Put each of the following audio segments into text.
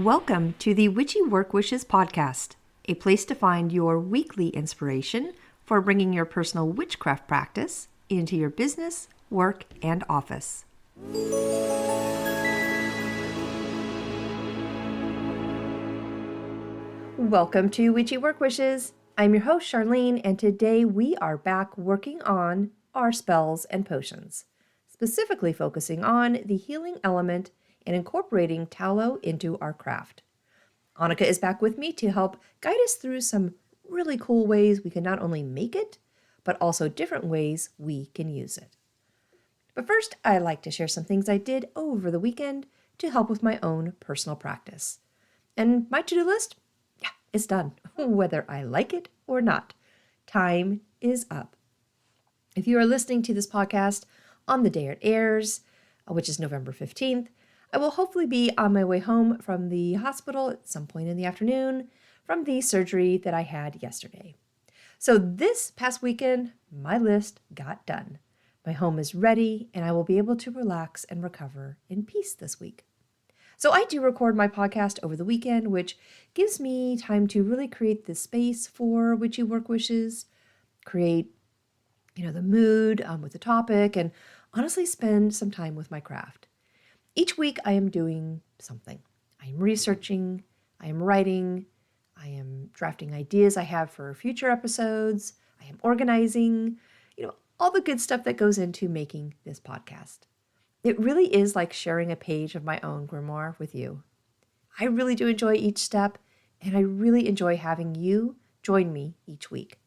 Welcome to the Witchy Work Wishes podcast, a place to find your weekly inspiration for bringing your personal witchcraft practice into your business, work, and office. Welcome to Witchy Work Wishes. I'm your host, Charlene, and today we are back working on our spells and potions, specifically focusing on the healing element and incorporating tallow into our craft. Anika is back with me to help guide us through some really cool ways we can not only make it, but also different ways we can use it. But first, I'd like to share some things I did over the weekend to help with my own personal practice. And my to-do list? Yeah, it's done, whether I like it or not. Time is up. If you are listening to this podcast on the day it airs, which is November 15th, I will hopefully be on my way home from the hospital at some point in the afternoon from the surgery that I had yesterday. So this past weekend, my list got done. My home is ready and I will be able to relax and recover in peace this week. So I do record my podcast over the weekend, which gives me time to really create the space for Witchy Work Wishes, create, the mood with the topic, and honestly spend some time with my craft. Each week I am doing something. I am researching, I am writing, I am drafting ideas I have for future episodes, I am organizing, all the good stuff that goes into making this podcast. It really is like sharing a page of my own grimoire with you. I really do enjoy each step, and I really enjoy having you join me each week.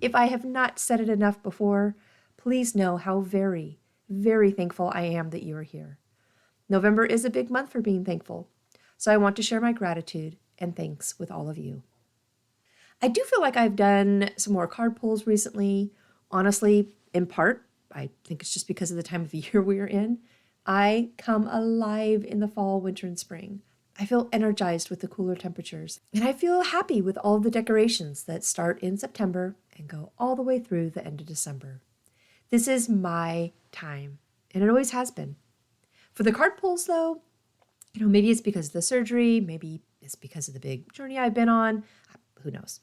If I have not said it enough before, please know how very, very thankful I am that you are here. November is a big month for being thankful, so I want to share my gratitude and thanks with all of you. I do feel like I've done some more card pulls recently. Honestly, in part, I think it's just because of the time of year we're in. I come alive in the fall, winter, and spring. I feel energized with the cooler temperatures, and I feel happy with all the decorations that start in September and go all the way through the end of December. This is my time, and it always has been. For the card pulls, though, maybe it's because of the surgery, maybe it's because of the big journey I've been on. Who knows?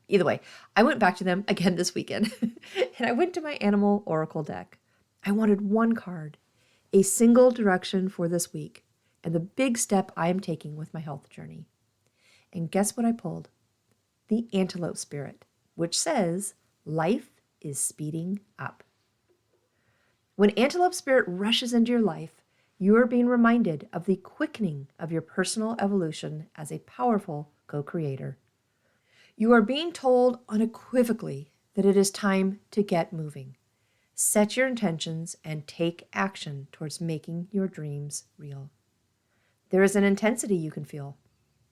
Either way, I went back to them again this weekend, and I went to my Animal Oracle deck. I wanted one card, a single direction for this week, and the big step I am taking with my health journey. And guess what I pulled? The Antelope Spirit, which says, life is speeding up. When Antelope Spirit rushes into your life, you are being reminded of the quickening of your personal evolution as a powerful co-creator. You are being told unequivocally that it is time to get moving. Set your intentions and take action towards making your dreams real. There is an intensity you can feel.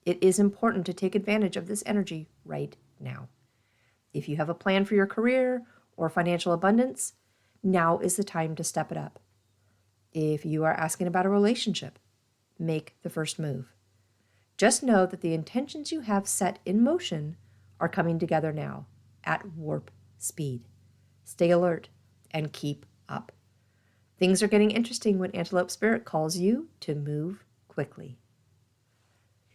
It is important to take advantage of this energy right now. If you have a plan for your career or financial abundance, now is the time to step it up. If you are asking about a relationship, make the first move. Just know that the intentions you have set in motion are coming together now at warp speed. Stay alert and keep up. Things are getting interesting when Antelope Spirit calls you to move quickly.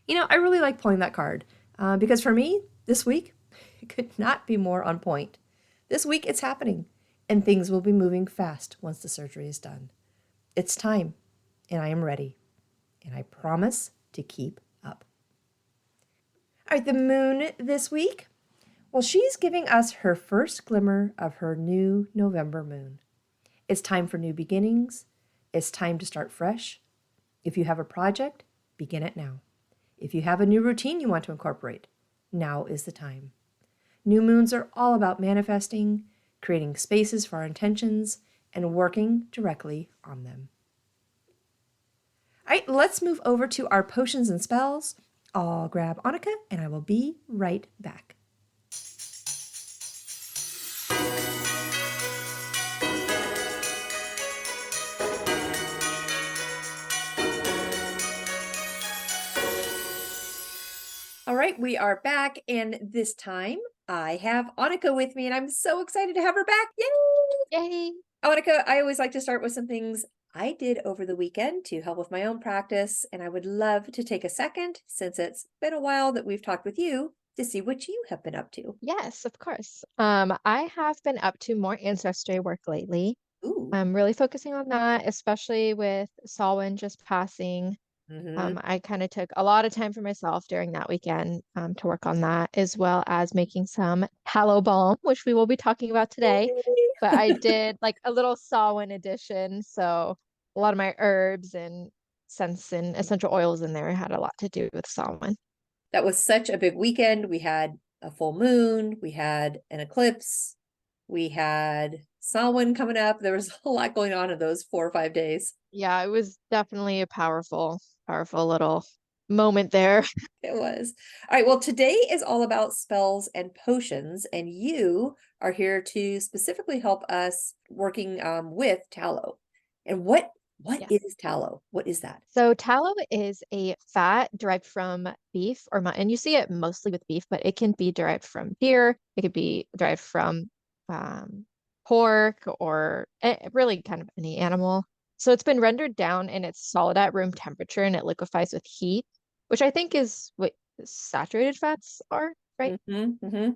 I really like pulling that card because for me, this week, it could not be more on point. This week, it's happening, and things will be moving fast once the surgery is done. It's time, and I am ready, and I promise to keep up. All right, the moon this week. Well, she's giving us her first glimmer of her new November moon. It's time for new beginnings. It's time to start fresh. If you have a project, begin it now. If you have a new routine you want to incorporate, now is the time. New moons are all about manifesting, creating spaces for our intentions, and working directly on them. All right, let's move over to our potions and spells. I'll grab Anika and I will be right back. All right, we are back, and this time I have Anika with me, and I'm so excited to have her back. Yay! Yay! Anika, I always like to start with some things I did over the weekend to help with my own practice, and I would love to take a second, since it's been a while that we've talked with you, to see what you have been up to. Yes, of course. I have been up to more ancestry work lately. Ooh. I'm really focusing on that, especially with Samhain just passing. Mm-hmm. I kind of took a lot of time for myself during that weekend to work on that, as well as making some tallow balm, which we will be talking about today. But I did like a little Samhain edition, so a lot of my herbs and scents and essential oils in there had a lot to do with Samhain. That was such a big weekend. We had a full moon, we had an eclipse, we had Samhain coming up. There was a lot going on in those 4 or 5 days. Yeah, it was definitely a powerful little moment there. It was. All right. Well, today is all about spells and potions, and you are here to specifically help us working with tallow. And what Yes. is tallow? What is that? So tallow is a fat derived from beef or mutton. You see it mostly with beef, but it can be derived from deer. It could be derived from um, pork or really kind of any animal. So it's been rendered down and it's solid at room temperature and it liquefies with heat, which I think is what saturated fats are, right? Mm-hmm, mm-hmm.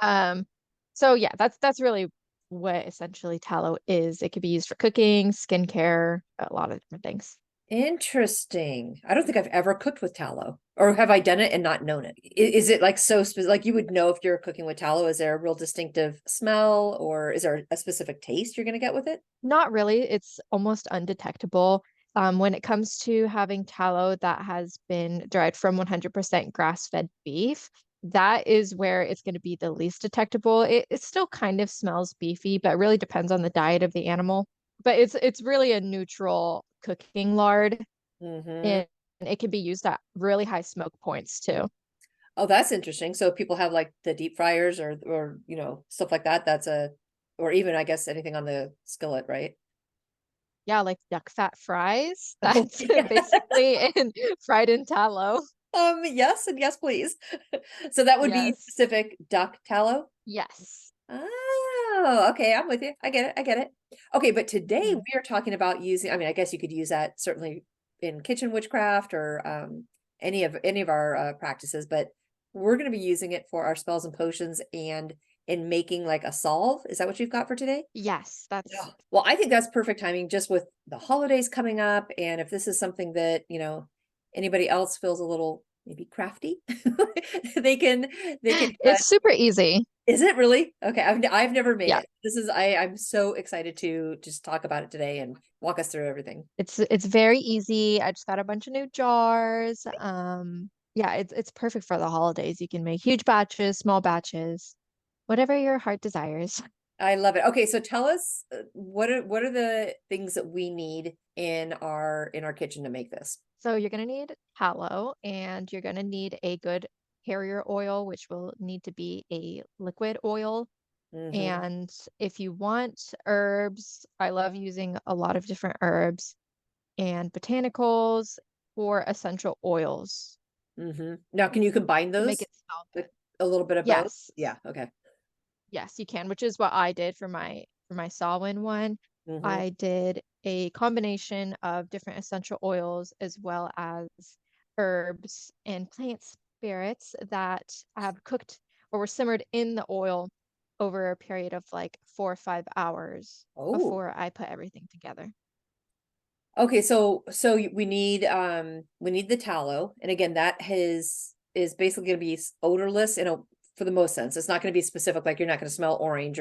Um, so yeah, that's really what essentially tallow is. It could be used for cooking, skincare, a lot of different things. Interesting. I don't think I've ever cooked with tallow, or have I done it and not known it? Is it like so specific? Like you would know if you're cooking with tallow? Is there a real distinctive smell, or is there a specific taste you're going to get with it? Not really. It's almost undetectable. When it comes to having tallow that has been derived from 100% grass-fed beef, that is where it's going to be the least detectable. It still kind of smells beefy, but it really depends on the diet of the animal. But it's really a neutral cooking lard, Mm-hmm. and it can be used at really high smoke points too. Oh, that's interesting. So if people have like the deep fryers or stuff like that, or even I guess anything on the skillet, right? Yeah, like duck fat fries. Oh, That's yeah. basically in fried in tallow. Yes, and yes, please. So that would be Yes. specific duck tallow. Yes. Oh, okay. I'm with you. I get it. I get it. Okay, but today Mhm. we are talking about using, I mean, I guess you could use that certainly in kitchen witchcraft or any of our practices, but we're going to be using it for our spells and potions and in making like a solve. Is that what you've got for today? Yes, that's Yeah. Well, I think that's perfect timing just with the holidays coming up. And if this is something that, anybody else feels a little maybe crafty, they can, they can, it's super easy. is it really? Okay. I've never made Yeah. it. I'm so excited to just talk about it today and walk us through everything. It's very easy. I just got a bunch of new jars. Yeah, it's perfect for the holidays. You can make huge batches, small batches, whatever your heart desires. I love it. Okay. So tell us what are the things that we need in our kitchen to make this? So you're gonna need tallow and you're gonna need a good carrier oil, which will need to be a liquid oil. Mm-hmm. And if you want herbs, I love using a lot of different herbs and botanicals or essential oils Mm-hmm. Now, can you combine to make those it smell with good. a little bit of both? Yes. Yeah. Okay. Yes, you can, which is what I did for my Samhain one. Mm-hmm. I did a combination of different essential oils as well as herbs and plant spirits that I have cooked or were simmered in the oil over a period of like 4 or 5 hours Oh, before I put everything together. okay. We need the tallow, and again, that is basically going to be odorless for the most sense. It's not going to be specific, like you're not going to smell orange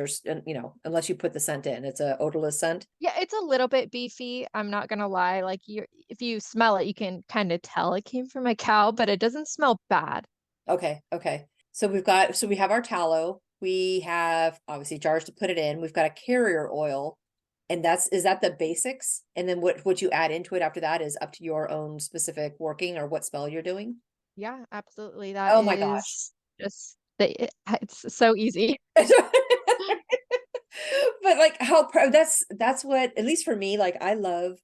unless you put the scent in. It's a odorless scent. Yeah, it's a little bit beefy. I'm not gonna lie. Like you, if you smell it, you can kind of tell it came from a cow, but it doesn't smell bad. Okay, okay. So we have our tallow. We have obviously jars to put it in. We've got a carrier oil, and is that the basics? And then what you add into it after that is up to your own specific working or what spell you're doing. Yeah, absolutely. That Oh my gosh. is just it's so easy. But like that's what, at least for me, like I love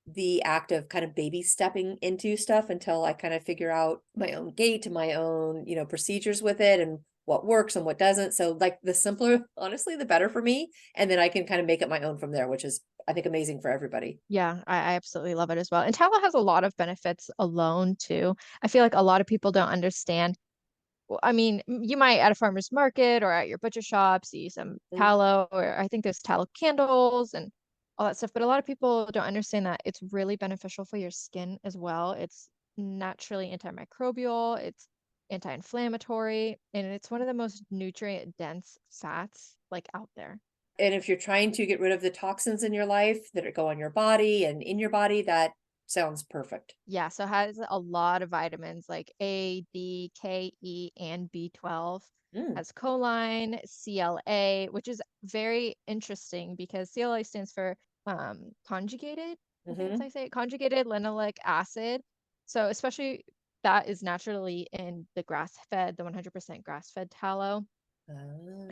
the act of kind of baby stepping into stuff until I kind of figure out my own gait and my own, procedures with it and what works and what doesn't. So like the simpler, honestly, the better for me. And then I can kind of make it my own from there, which is I think amazing for everybody. Yeah, I absolutely love it as well. And tallow has a lot of benefits alone too. I feel like a lot of people don't understand. Well, I mean, you might at a farmer's market or at your butcher shop see some Mm. tallow, or I think there's tallow candles and all that stuff. But a lot of people don't understand that it's really beneficial for your skin as well. It's naturally antimicrobial, it's anti-inflammatory, and it's one of the most nutrient dense fats like out there. And if you're trying to get rid of the toxins in your life that go on your body and in your body, that sounds perfect. Yeah, so it has a lot of vitamins like A, D, K, E, and B12. Mm. Has choline, CLA, which is very interesting because CLA stands for conjugated, I think that's how Hmm. you say it, conjugated linoleic acid. So especially that is naturally in the grass-fed, the 100% grass-fed tallow. Ah.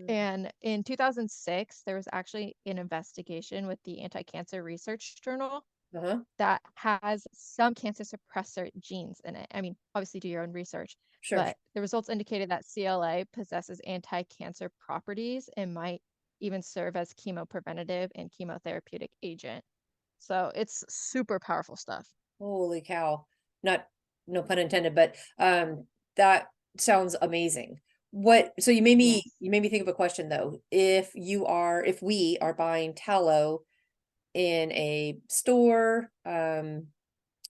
And in 2006, there was actually an investigation with the Anti-Cancer Research Journal Uh-huh. that has some cancer suppressor genes in it. I mean, obviously do your own research, Sure. but the results indicated that CLA possesses anti-cancer properties and might even serve as chemopreventative and chemotherapeutic agent. So it's super powerful stuff. Holy cow. Not, no pun intended, but that sounds amazing. What, so Yes. you made me think of a question though. If we are buying tallow in a store, are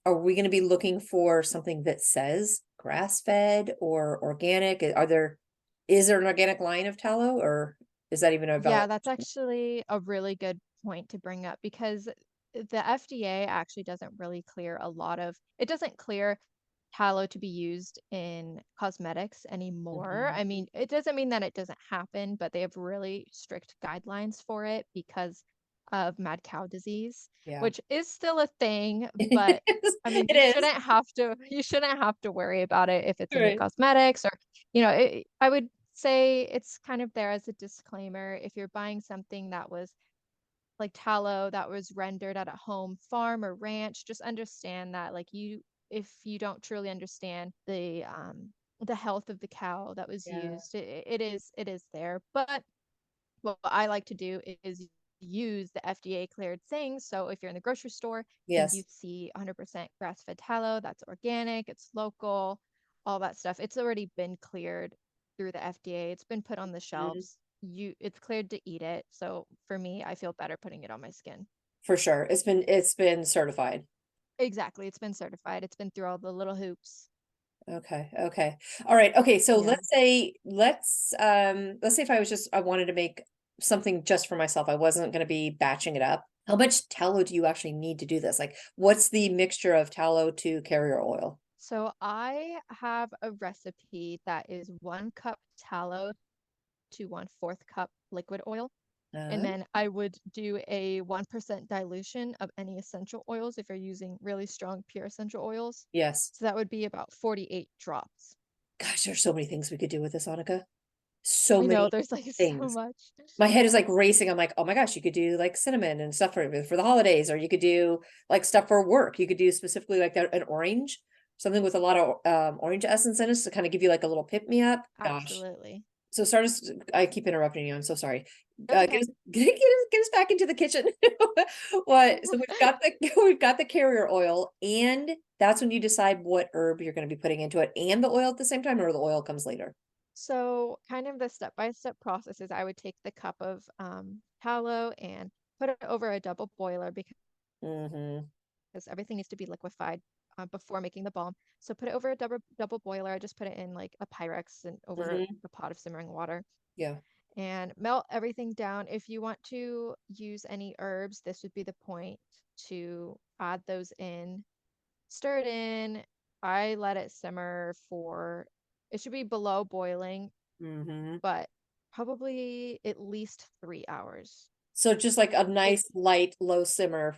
we going to be looking for something that says grass-fed or organic? Is there an organic line of tallow, or is that even a valid Yeah, that's question? actually a really good point to bring up because the FDA actually doesn't really clear a lot of, it doesn't clear tallow to be used in cosmetics anymore. Mhm. I mean, it doesn't mean that it doesn't happen, but they have really strict guidelines for it because of mad cow disease, Yeah. which is still a thing, It but is. I mean, It is. you shouldn't have to worry about it if it's in your Right. cosmetics or, I would say it's kind of there as a disclaimer. If you're buying something that was like tallow that was rendered at a home farm or ranch, just understand that if you don't truly understand the health of the cow that was Yeah. used, it is there. But what I like to do is use the FDA cleared things. So if you're in the grocery store and you Yes. see 100% grass-fed tallow, that's organic, it's local, all that stuff, it's already been cleared through the FDA. It's been put on the Mhm. shelves. It's cleared to eat it. So for me, I feel better putting it on my skin. For sure. It's been certified. Exactly. It's been certified. It's been through all the little hoops. Okay. Okay. All right. Okay. So Yeah. let's say if I wanted to make something just for myself. I wasn't going to be batching it up. How much tallow do you actually need to do this? Like, what's the mixture of tallow to carrier oil? So I have a recipe that is 1 cup tallow to 1/4 cup liquid oil. And Uh, then I would do a 1% dilution of any essential oils if you're using really strong pure essential oils. yes. So that would be about 48 drops. Gosh, there's so many things we could do with this, Annika. So I know many there's like so things. much. My head is like racing. I'm like, oh my gosh, you could do like cinnamon and stuff for the holidays, or you could do like stuff for work. You could do specifically like that, an orange, something with a lot of orange essence in it to kind of give you like a little pick me up. Gosh. Absolutely. So start us. I keep interrupting you. I'm so sorry. That's Get okay. us get us back into the kitchen. What? So we've got the carrier oil, and that's when you decide what herb you're going to be putting into it, and the oil at the same time, or the oil comes later. So kind of the step-by-step process is I would take the cup of tallow and put it over a double boiler because Mm-hmm. everything needs to be liquefied before making the balm. So put it over a double boiler. I just put it in like a Pyrex and over Mm-hmm. a pot of simmering water Yeah. and melt everything down. If you want to use any herbs, this would be the point to add those in. Stir it in. I let it simmer for, it should be below boiling, Mm-hmm. but probably at least 3 hours. So just like a It nice light low simmer,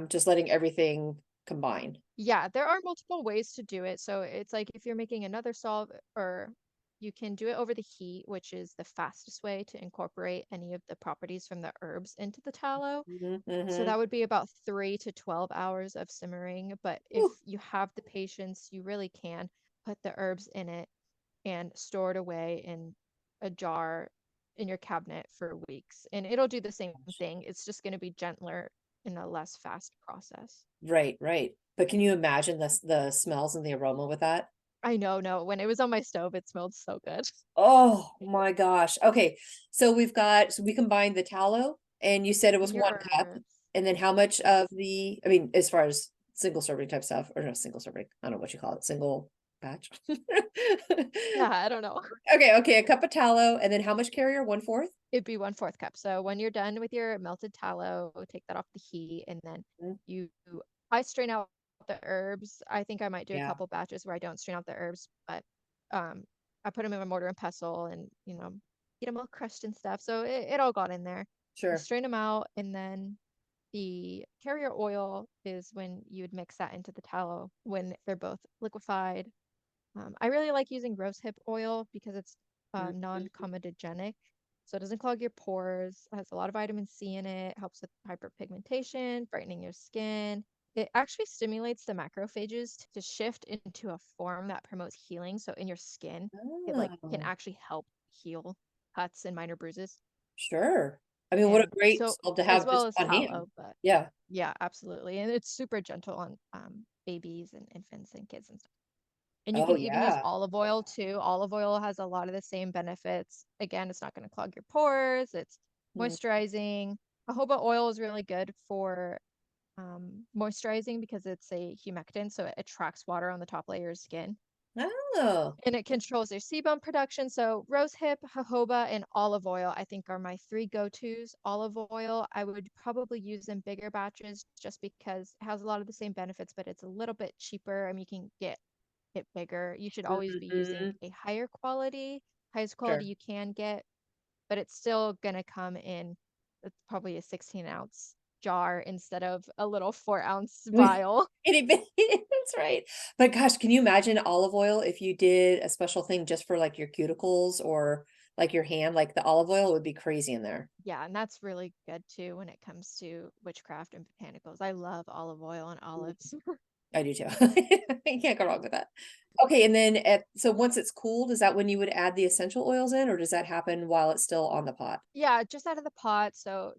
just letting everything combine. Yeah, there are multiple ways to do it. So it's like if you're making another solve, or you can do it over the heat, which is the fastest way to incorporate any of the properties from the herbs into the tallow. Mm-hmm. So Mm-hmm. that would be about 3 to 12 hours of simmering. But if Whew. you have the patience, you really can put the herbs in it and store it away in a jar in your cabinet for weeks. And it'll do the same thing. It's just going to be gentler. in a less fast process. Right, right. But can you imagine the smells and the aroma with that? I know, no, when it was on my stove, it smelled so good. Oh my gosh. Okay. So we combined the tallow and you said it was And your 1 cup. herbs. And then how much Yes. of I mean, as far as single serving type stuff, or no, single serving, I don't know what you call it, single batch. Yeah, I don't know. Okay, okay, a cup of tallow, and then how much carrier? 1/4? It'd be 1/4 cup. So when you're done with your melted tallow, take that off the heat, and then Mm, you, I strain out the herbs. I think I might do a yeah, couple batches where I don't strain out the herbs, but um, I put them in a mortar and pestle, and get them all crushed and stuff. So it all got in there. I sure. strain them out, and then the carrier oil is when you would mix that into the tallow when they're both liquefied. I really like using rosehip oil because it's Mhm. non-comedogenic, so it doesn't clog your pores. It has a lot of vitamin C in it. Helps with hyperpigmentation, brightening your skin. It actually stimulates the macrophages to shift into a form that promotes healing. So in your skin, it like can Oh, actually help heal cuts and minor bruises. sure. I mean, what a And great so salve to as have well just as on hand. tallow, but Yeah. yeah, absolutely. And it's super gentle on babies and infants and kids and stuff. And you Oh, can even use yeah. olive oil too. Olive oil has a lot of the same benefits. Again, it's not going to clog your pores. It's Mm. moisturizing. Jojoba oil is really good for moisturizing because it's a humectant, so it attracts water on the top layer of skin. Oh. And it controls their sebum production. So rosehip, jojoba, and olive oil, I think, are my three go-tos. Olive oil, I would probably use in bigger batches just because it has a lot of the same benefits, but it's a little bit cheaper. I mean, you can get it bigger. You should always be using Mhm. a higher quality, highest quality Sure. you can get, but it's still gonna come in probably a 16-ounce jar instead of a little 4-ounce vial. Itty bitty, that's right. But gosh, can you imagine olive oil if you did a special thing just for, like, your cuticles or, like, your hand? Like, the olive oil would be crazy in there. Yeah, and that's really good too when it comes to witchcraft and botanicals. I love olive oil and Mm, olives. I do too. You can't go wrong with that. Okay, and then so once it's cooled, is that when you would add the essential oils in, or does that happen while it's still on the pot? Yeah, just out of the pot. So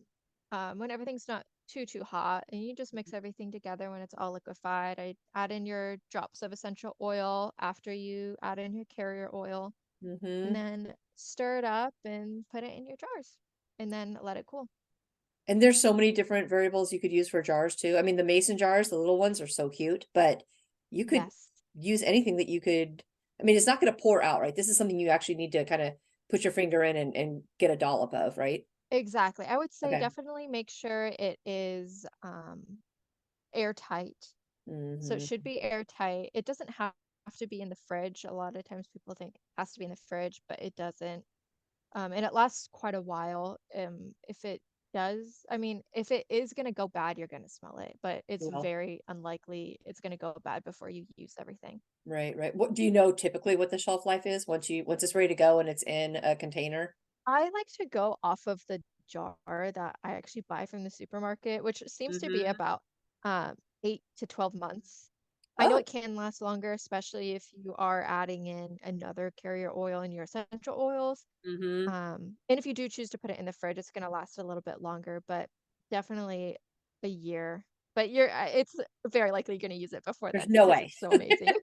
when everything's not too hot, and you just mix everything together when it's all liquefied. I add in your drops of essential oil after you add in your carrier oil, and Mhm. then stir it up and put it in your jars, and then let it cool. And there's so many different variables you could use for jars too. I mean, the mason jars, the little ones are so cute, but you could Yes, use anything that you could. I mean, it's not gonna pour out, right? This is something you actually need to kinda put your finger in and get a dollop of, right? exactly. I would say Okay. definitely make sure it is airtight. So it Mhm. should be airtight. It doesn't have to be in the fridge. A lot of times people think it has to be in the fridge, but it doesn't. And it lasts quite a while. If it does, I mean, if it is going to go bad, you're going to smell it, but it's Well, very unlikely it's going to go bad before you use everything. right, right. What do you know typically what the shelf life is once it's ready to go and it's in a container? I like to go off of the jar that I actually buy from the supermarket, which seems to be Mhm. about 8 to 12 months. I know Oh. it can last longer, especially if you are adding in another carrier oil in your essential oils. Mhm. And if you do choose to put it in the fridge, it's going to last a little bit longer, but definitely a year. But it's very likely you're going to use it before There's then no because way. it's so amazing.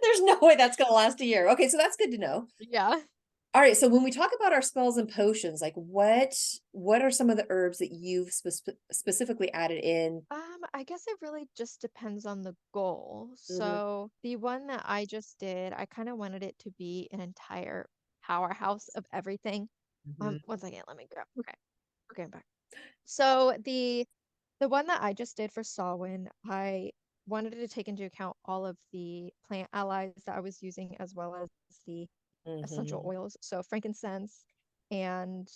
There's no way that's gonna last a year. Okay, so that's good to know. Yeah. All right, so when we talk about our spells and potions, like what are some of the herbs that you've specifically added in? I guess it really just depends on the goal. Mhm, So the one that I just did, I kind of wanted it to be an entire powerhouse of everything. mhm, One second, let me grab. Okay, okay, I'm back. So the one that I just did for Sawin, I wanted to take into account all of the plant allies that I was using as well as the essential mhm. oils. So frankincense and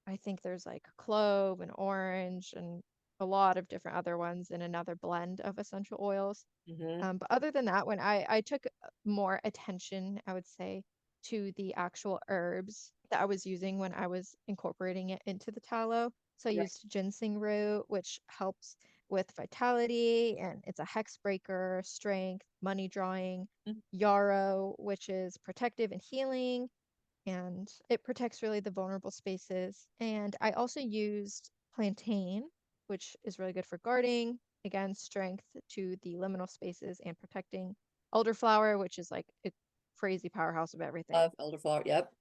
I think there's like clove and orange and a lot of different other ones in another blend of essential oils. Mhm. But other than that, when I took more attention, I would say, to the actual herbs that I was using when I was incorporating it into the tallow. So I Right. used ginseng root, which helps with vitality and it's a hex breaker, strength, money drawing. Mm. Yarrow, which is protective and healing, and it protects really the vulnerable spaces. And I also used plantain, which is really good for guarding. Again, strength to the liminal spaces and protecting. Elderflower, which is like a crazy powerhouse of everything. Love elderflower. Yep.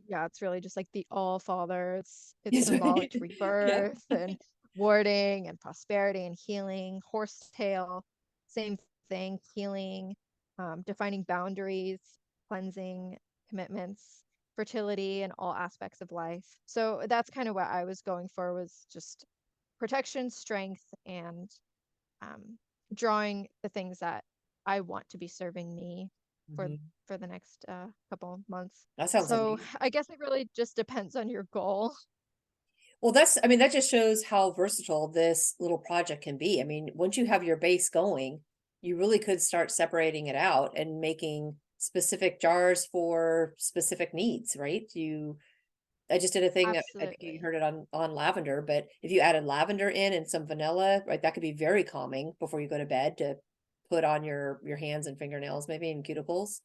Yeah, it's really just like the all father. It's Yes. symbolic to Yep. rebirth and warding and prosperity and healing. Horsetail, same thing, healing, defining boundaries, cleansing, commitments, fertility, and all aspects of life. So that's kind of what I was going for, was just protection, strength, and um, drawing the things that I want to be serving me for Mhm. for the next couple of months. That sounds So amazing. I guess it really just depends on your goal. Well, I mean, that just shows how versatile this little project can be. I mean, once you have your base going, you really could start separating it out and making specific jars for specific needs, right? I just did a thing, I think you Absolutely. heard it on lavender, but if you added lavender in and some vanilla, right, that could be very calming before you go to bed to put on your hands and fingernails, maybe and cuticles.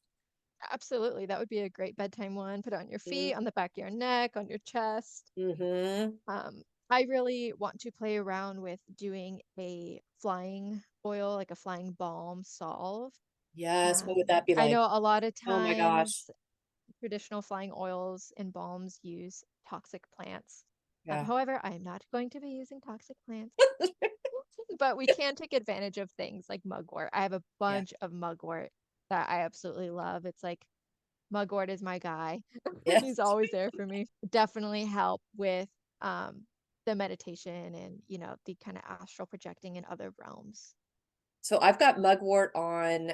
Absolutely. That would be a great bedtime one. Put it on your feet, on the back of your neck, on your chest. Mm-hmm. I really want to play around with doing a flying oil, like a flying balm salve. Yes, what would that be I like? know a lot of Oh my gosh. times traditional flying oils and balms use toxic plants. Yeah. However, I am not going to be using toxic plants, but we can take advantage of things like mugwort. I have a Yeah. bunch of mugwort that I absolutely love. It's like mugwort is my guy. Yeah. He's always there for me. Definitely help with um, the meditation and, the kind of astral projecting in other realms. So I've got mugwort on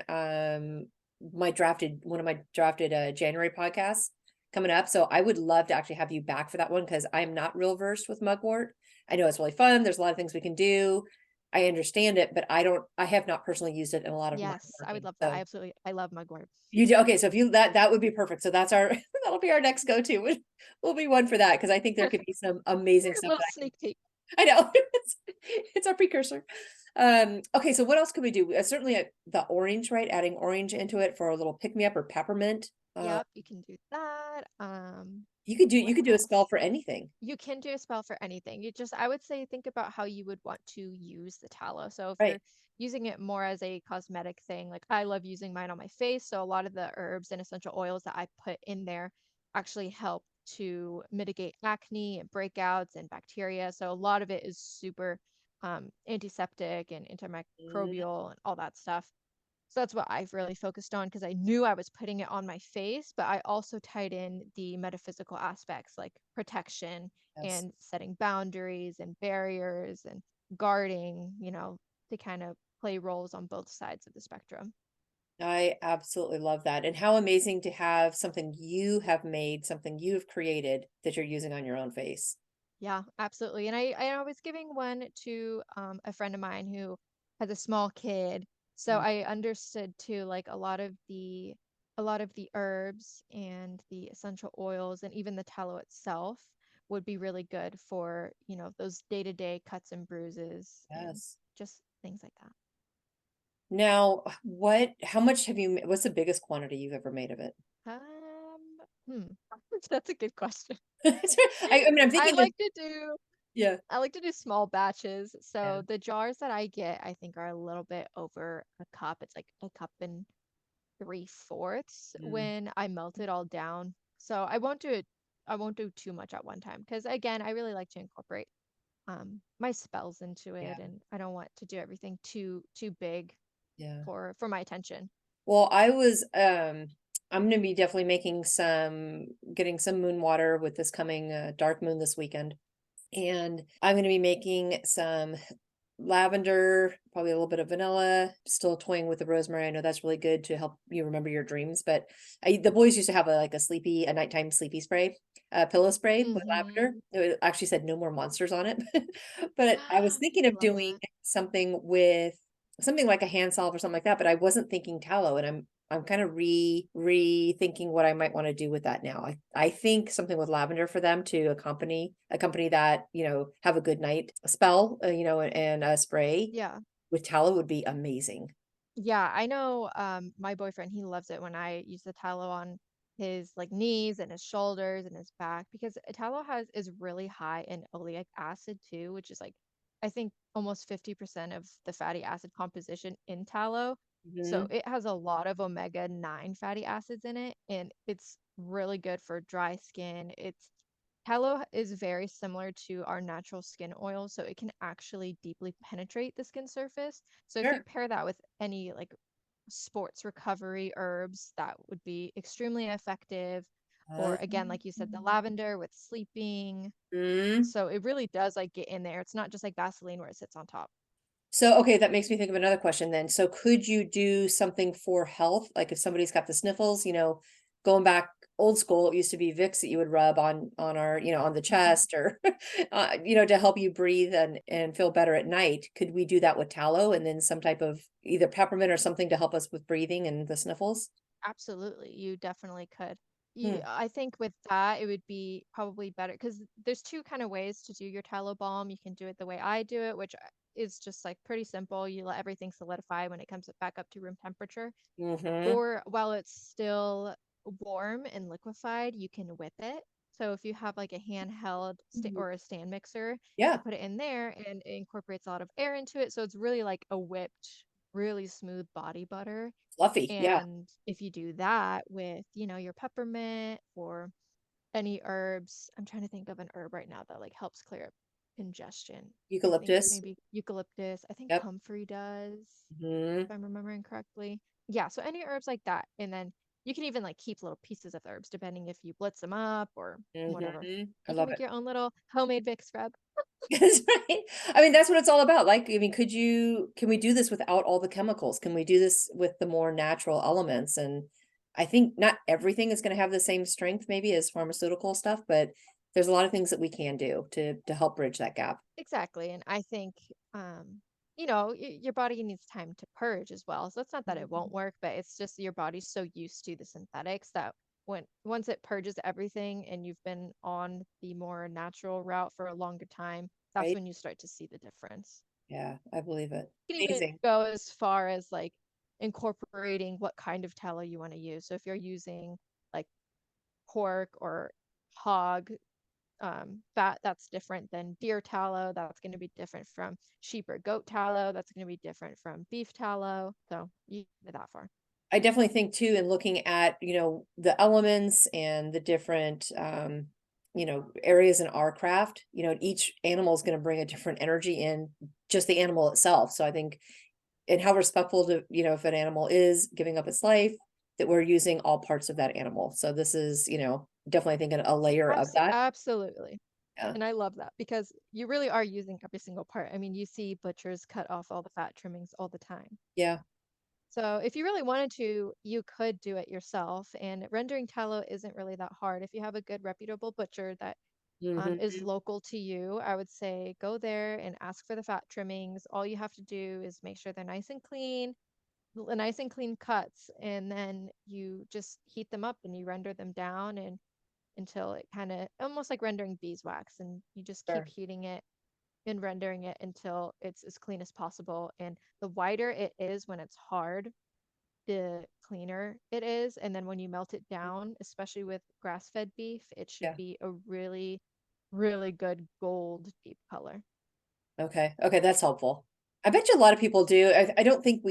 my drafted one of my drafted January podcasts coming up. So I would love to actually have you back for that one because I'm not real versed with mugwort. I know it's really fun. There's a lot of things we can do. I understand it, but I have not personally used it in a lot of my Yes, I would working. love that. So I love mugwort. you do okay. So if you that would be perfect. So that's our that'll be our next go-to. Will be one for that because I think there could be some amazing stuff Little that sneak peek. I know. It's our precursor. Okay, so what else could we do? Certainly the orange, right? Adding orange into it for a little pick me up or peppermint. Yep, you can do that. You What could do a spell else? for anything, You can do a spell for anything. I would say, think about how you would want to use the tallow. So if right? you're using it more as a cosmetic thing, like I love using mine on my face. So a lot of the herbs and essential oils that I put in there actually help to mitigate acne and breakouts and bacteria. So a lot of it is super antiseptic and Mm, antimicrobial and all that stuff. So that's what I've really focused on because I knew I was putting it on my face, but I also tied in the metaphysical aspects like protection yes, and setting boundaries and barriers and guarding, to kind of play roles on both sides of the spectrum. I absolutely love that. And how amazing to have something you have made, something you've created that you're using on your own face. Yeah, absolutely. And I was giving one to a friend of mine who has a small kid. So Mm, I understood too, like a lot of the herbs and the essential oils and even the tallow itself would be really good for, those day-to-day cuts and bruises and yes. just things like that. Now, how much what's the biggest quantity you've ever made of it? Hmm, that's a good question. I mean, I'm I thinking this, like to do yeah, I like to do small batches. yeah. So the jars that I get, I think, are a little bit over a cup. It's like a cup and 3/4 Mm, when I melt it all down. So I won't do too much at one time because again, I really like to incorporate my spells into yeah, it, and I don't want to do everything too big yeah. for my attention. Well, I'm gonna be definitely getting some moon water with this coming dark moon this weekend. And I'm gonna be making some lavender, probably a little bit of vanilla, still toying with the rosemary. I know that's really good to help you remember your dreams, but the boys used to have a nighttime sleepy spray, pillow spray with lavender. Mm-hmm. It actually said no more monsters on it. But I was thinking of Love doing that. something with something like a hand salve or something like that, but I wasn't thinking tallow, and I'm kind of rethinking what I might want to do with that now. I think something with lavender for them to accompany that, have a good night spell, and a spray Yeah. with tallow would be amazing. Yeah, I know my boyfriend, he loves it when I use the tallow on his like knees and his shoulders and his back because tallow has is really high in oleic acid too, which is like I think almost 50% of the fatty acid composition in tallow. So Hmm. it has a lot of omega-9 fatty acids in it, and it's really good for dry skin. Tallow is very similar to our natural skin oil, so it can actually deeply penetrate the skin surface. So if you Sure. pair that with any like sports recovery herbs, that would be extremely effective. Or again, like you said, the lavender with sleeping. Mm. So it really does like get in there. It's not just like Vaseline where it sits on top. So, okay, that makes me think of another question then. So, could you do something for health? Like if somebody's got the sniffles, going back old school, it used to be Vicks that you would rub on our, on the chest or, to help you breathe and feel better at night. Could we do that with tallow and then some type of either peppermint or something to help us with breathing and the sniffles? Absolutely, you definitely could. Hmm. I think with that, it would be probably better because there's two kind of ways to do your tallow balm. You can do it the way I do it, which is just like pretty simple. You let everything solidify when it comes back up to room temperature. Mm-hmm. Or while it's still warm and liquefied, you can whip it. So if you have like a handheld or a stand mixer, you Yeah. can put it in there and it incorporates a lot of air into it. So it's really like a whipped, really smooth body butter. Fluffy. Yeah. And if you do that with, your peppermint or any herbs, I'm trying to think of an herb right now that like helps clear up congestion. I think Eucalyptus. maybe eucalyptus. I think Yep. comfrey does, Hmm. if I'm remembering correctly. Yeah, so any herbs like that. And then you can even like keep little pieces of herbs depending if you blitz them up or whatever. Hmm. I You can love make it. your own little homemade Vicks scrub. That's right. I mean, that's what it's all about. Like, I mean, can we do this without all the chemicals? Can we do this with the more natural elements? And I think not everything is going to have the same strength maybe as pharmaceutical stuff, but there's a lot of things that we can do to help bridge that gap. Exactly. And I think, your body needs time to purge as well. So it's not that it won't Mhm. work, but it's just your body's so used to the synthetics that once it purges everything and you've been on the more natural route for a longer time, that's Right? when you start to see the difference. Yeah, I believe it. You can even Amazing. go as far as like incorporating what kind of tallow you want to use. So if you're using like pork or hog fat, that's different than deer tallow. That's going to be different from sheep or goat tallow. That's going to be different from beef tallow. So you get that far. I definitely think too, in looking at, the elements and the different, areas in our craft, each animal is going to bring a different energy in just the animal itself. So I think, and how respectful to, if an animal is giving up its life, that we're using all parts of that animal. So this is, definitely, I think, a layer of that. Absolutely. Yeah. And I love that because you really are using every single part. I mean, you see butchers cut off all the fat trimmings all the time. Yeah. So if you really wanted to, you could do it yourself. And rendering tallow isn't really that hard. If you have a good reputable butcher that is Hmm. local to you, I would say go there and ask for the fat trimmings. All you have to do is make sure they're nice and clean cuts, and then you just heat them up and you render them down and until it kind of almost like rendering beeswax, and you just keep Sure. heating it and rendering it until it's as clean as possible. And the whiter it is when it's hard, the cleaner it is. And then when you melt it down, especially with grass-fed beef, it should Yeah. be a really, really good gold deep color. Okay. Okay. That's helpful. I bet you a lot of people do. I don't think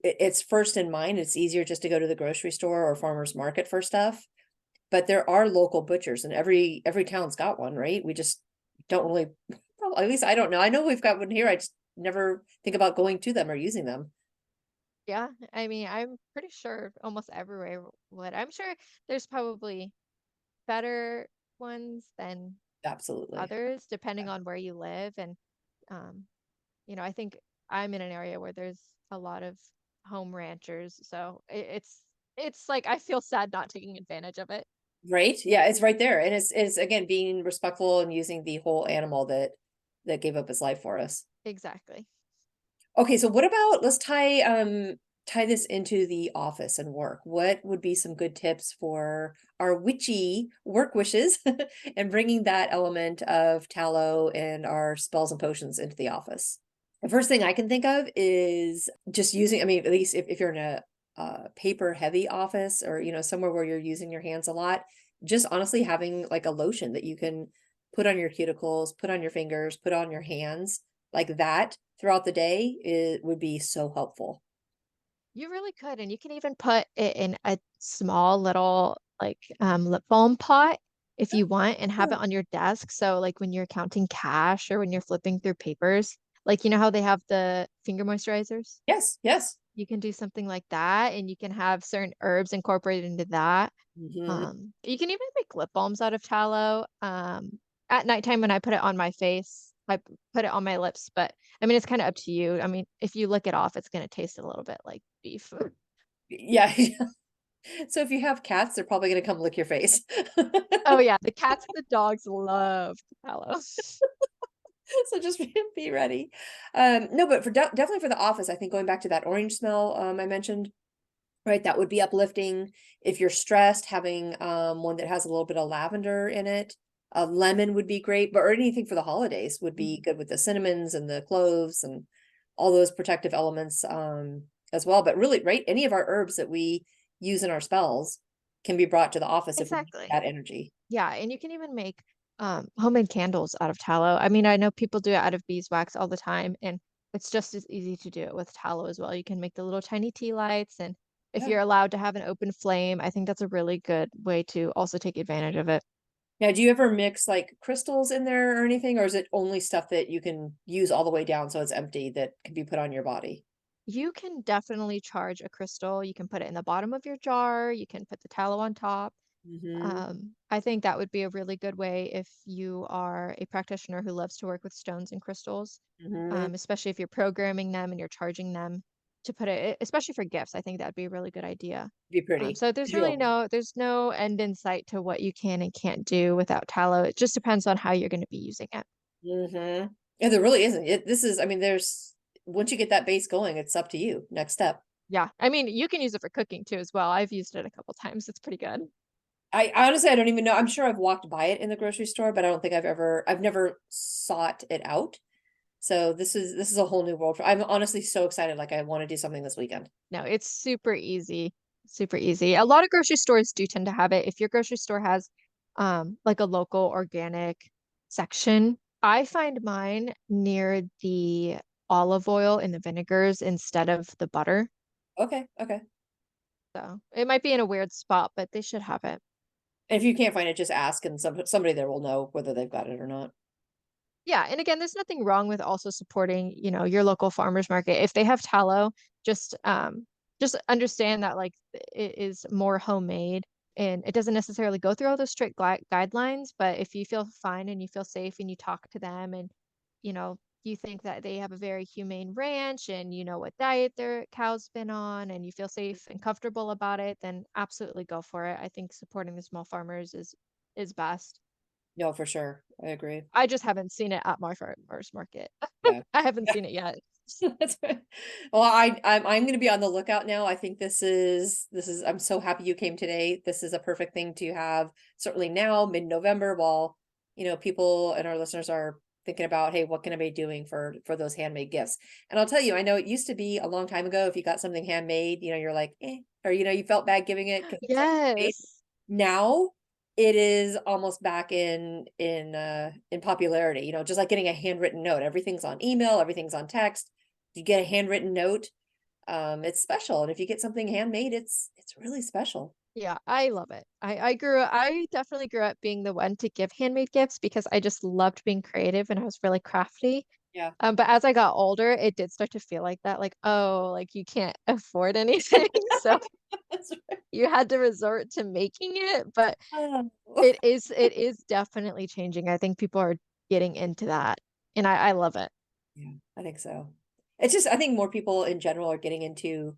it's first in mind. It's easier just to go to the grocery store or farmer's market for stuff. But there are local butchers and every town's got one, right? We just don't really, well, at least I don't know. I know we've got one here. I just never think about going to them or using them. Yeah, I mean, I'm pretty sure almost everywhere would. I'm sure there's probably better ones than Absolutely. others, depending on where you live. And, um, I think I'm in an area where there's a lot of home ranchers, so it's like I feel sad not taking advantage of it. Right? Yeah, it's right there. And it's again being respectful and using the whole animal that gave up its life for us. Exactly. Okay, so what about let's tie this into the office and work. What would be some good tips for our witchy work wishes and bringing that element of tallow and our spells and potions into the office? The first thing I can think of is just using, I mean, at least if you're in a paper heavy office or, somewhere where you're using your hands a lot, just honestly having like a lotion that you can put on your cuticles, put on your fingers, put on your hands, like that throughout the day, it would be so helpful. You really could, and you can even put it in a small little like lip balm pot if you want and have it Oh, on your desk. So like when you're counting cash or when you're flipping through papers, like you know how they have the finger moisturizers? yes, yes. You can do something like that and you can have certain herbs incorporated into that. Mhm. You can even make lip balms out of tallow. At nighttime when I put it on my face, put it on my lips, but I mean, it's kind of up to you. I mean, if you lick it off, it's going to taste a little bit like beef. Yeah. So if you have cats, they're probably gonna come lick your face. Oh yeah, the cats and the dogs love tallow. So just be ready. No, but for definitely for the office, I think going back to that orange smell, I mentioned, right, that would be uplifting. If you're stressed, having, one that has a little bit of lavender in it, lemon would be great, but or anything for the holidays would be Mhm. good with the cinnamons and the cloves and all those protective elements, as well. But really, right, any of our herbs that we use in our spells can be brought to the office if we need Exactly. that energy. Yeah, and you can even make homemade candles out of tallow. I mean, I know people do it out of beeswax all the time, and it's just as easy to do it with tallow as well. You can make the little tiny tea lights, and if Yeah. you're allowed to have an open flame, I think that's a really good way to also take advantage of it. Now, do you ever mix, like, crystals in there or anything, or is it only stuff that you can use all the way down so it's empty that can be put on your body? You can definitely charge a crystal. You can put it in the bottom of your jar. You can put the tallow on top. Mhm, I think that would be a really good way if you are a practitioner who loves to work with stones and crystals, mhm. especially if you're programming them and you're charging them to put it, especially for gifts. I think that'd be a really good idea. Be pretty, So there's really visual. there's no end in sight to what you can and can't do without tallow. It just depends on how you're going to be using it. Mhm. Yeah, there really isn't. This is I mean, there's once you get that base going, it's up to you, next step. Yeah, I mean, you can use it for cooking too as well. I've used it a couple times. It's pretty good. I honestly, I don't even know. I'm sure I've walked by it in the grocery store, but I don't think I've never sought it out. So this is a whole new world for I'm honestly so excited, like, I wanna do something this weekend. No, it's super easy. Super easy. A lot of grocery stores do tend to have it. If your grocery store has like a local organic section, I find mine near the olive oil and the vinegars instead of the butter. Okay, okay. So it might be in a weird spot, but they should have it. And if you can't find it, just ask and somebody there will know whether they've got it or not. Yeah, and again, there's nothing wrong with also supporting, your local farmers market. If they have tallow, just understand that like it is more homemade and it doesn't necessarily go through all those strict guidelines, but if you feel fine and you feel safe and you talk to them and you think that they have a very humane ranch and you know what diet their cow's been on and you feel safe and comfortable about it, then absolutely go for it. I think supporting the small farmers is best. No, for sure. I agree. I just haven't seen it at my farmer's market. Yeah. I haven't seen it yet. That's right. Well, I'm gonna be on the lookout now. I think this is I'm so happy you came today. This is a perfect thing to have certainly now, mid-November, while people and our listeners are thinking about, hey, what can I be doing for those handmade gifts? And I'll tell you, I know it used to be a long time ago, if you got something handmade, you're like, or you felt bad giving it because it was like handmade. Yes. Now it is almost back in popularity, just like getting a handwritten note. Everything's on email, everything's on text. You get a handwritten note, it's special, and if you get something handmade, it's really special. Yeah, I love it. I definitely grew up being the one to give handmade gifts because I just loved being creative and I was really crafty. Yeah. But as I got older, it did start to feel like that, like, oh, like you can't afford anything. So That's right. you had to resort to making it. But Oh. it is definitely changing. I think people are getting into that. And I love it. Yeah, I think so. It's just I think more people in general are getting into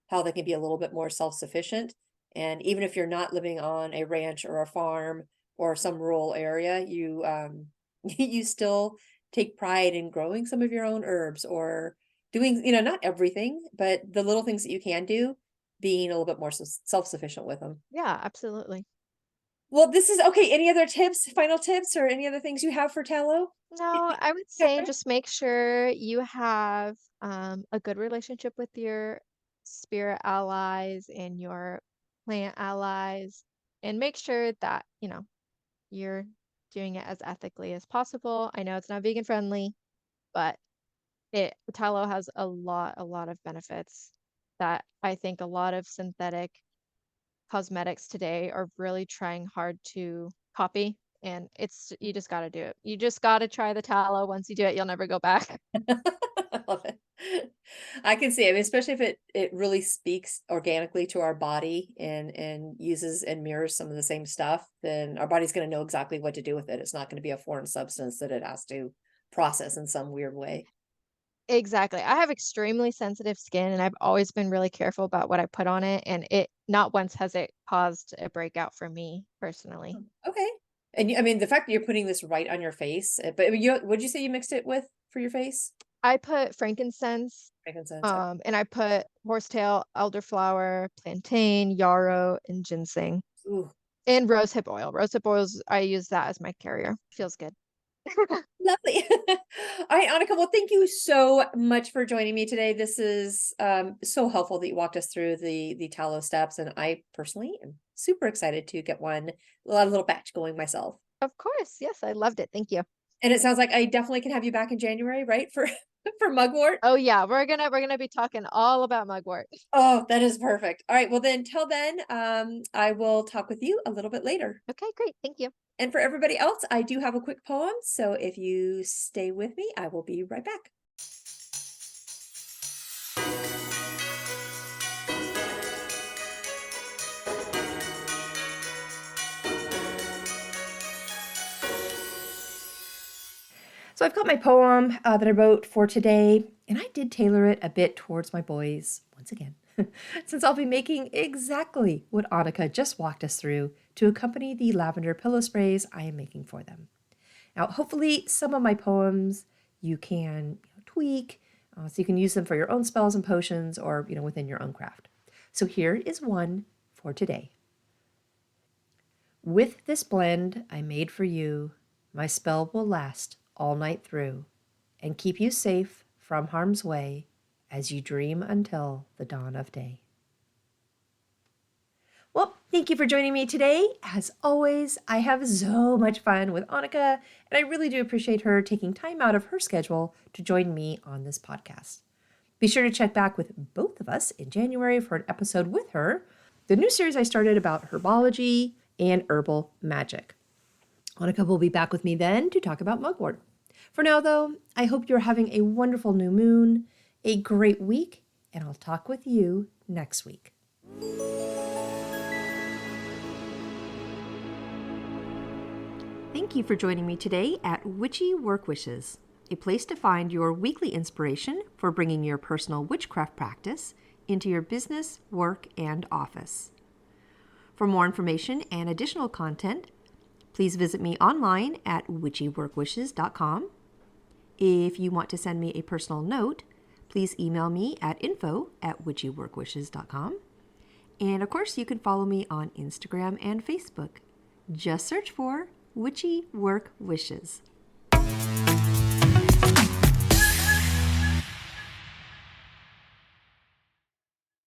how they can be a little bit more self-sufficient, and even if you're not living on a ranch or a farm or some rural area, you still take pride in growing some of your own herbs or doing, not everything, but the little things that you can do, being a little bit more self-sufficient with them. Yeah, absolutely. Well, this is okay. Any other tips, final tips, or any other things you have for tallow? No, I would say just make sure you have a good relationship with your spirit allies and your plant allies, and make sure that, you're doing it as ethically as possible. I know it's not vegan friendly, but tallow has a lot of benefits that I think a lot of synthetic cosmetics today are really trying hard to copy. And you just got to do it. You just got to try the tallow. Once you do it, you'll never go back. I love it. I can see it, especially if it really speaks organically to our body and uses and mirrors some of the same stuff, then our body's going to know exactly what to do with it. It's not going to be a foreign substance that it has to process in some weird way. Exactly. I have extremely sensitive skin and I've always been really careful about what I put on it. And it not once has it caused a breakout for me personally. Okay. And I mean, the fact that you're putting this right on your face, but what'd you say you mixed it with for your face? I put frankincense, Frankincense. and I put horsetail, elderflower, plantain, yarrow, and ginseng, Ooh, and rosehip oil. Rosehip oils, I use that as my carrier. Feels good. lovely. All right, Anika, well, thank you so much for joining me today. This is so helpful that you walked us through the tallow steps, and I personally am super excited to get a little batch going myself. Of course. Yes, I loved it. Thank you. And it sounds like I definitely can have you back in January, right? For for mugwort. Oh yeah, we're gonna be talking all about mugwort. Oh, that is perfect. All right, well then till then, I will talk with you a little bit later. Okay, great. Thank you. And for everybody else, I do have a quick poem, so if you stay with me, I will be right back. So I've got my poem that I wrote for today, and I did tailor it a bit towards my boys, once again, since I'll be making exactly what Anika just walked us through to accompany the lavender pillow sprays I am making for them. Now, hopefully some of my poems you can tweak, so you can use them for your own spells and potions or within your own craft. So here is one for today. With this blend I made for you, my spell will last all night through and keep you safe from harm's way as you dream until the dawn of day. Well, thank you for joining me today. As always, I have so much fun with Anika, and I really do appreciate her taking time out of her schedule to join me on this podcast. Be sure to check back with both of us in January for an episode with her, the new series I started about herbology and herbal magic. Anika will be back with me then to talk about mugwort. For now, though, I hope you're having a wonderful new moon, a great week, and I'll talk with you next week. Thank you for joining me today at Witchy Work Wishes, a place to find your weekly inspiration for bringing your personal witchcraft practice into your business, work, and office. For more information and additional content, please visit me online at witchyworkwishes.com. If you want to send me a personal note, please email me at info@witchyworkwishes.com. And of course, you can follow me on Instagram and Facebook. Just search for Witchy Work Wishes.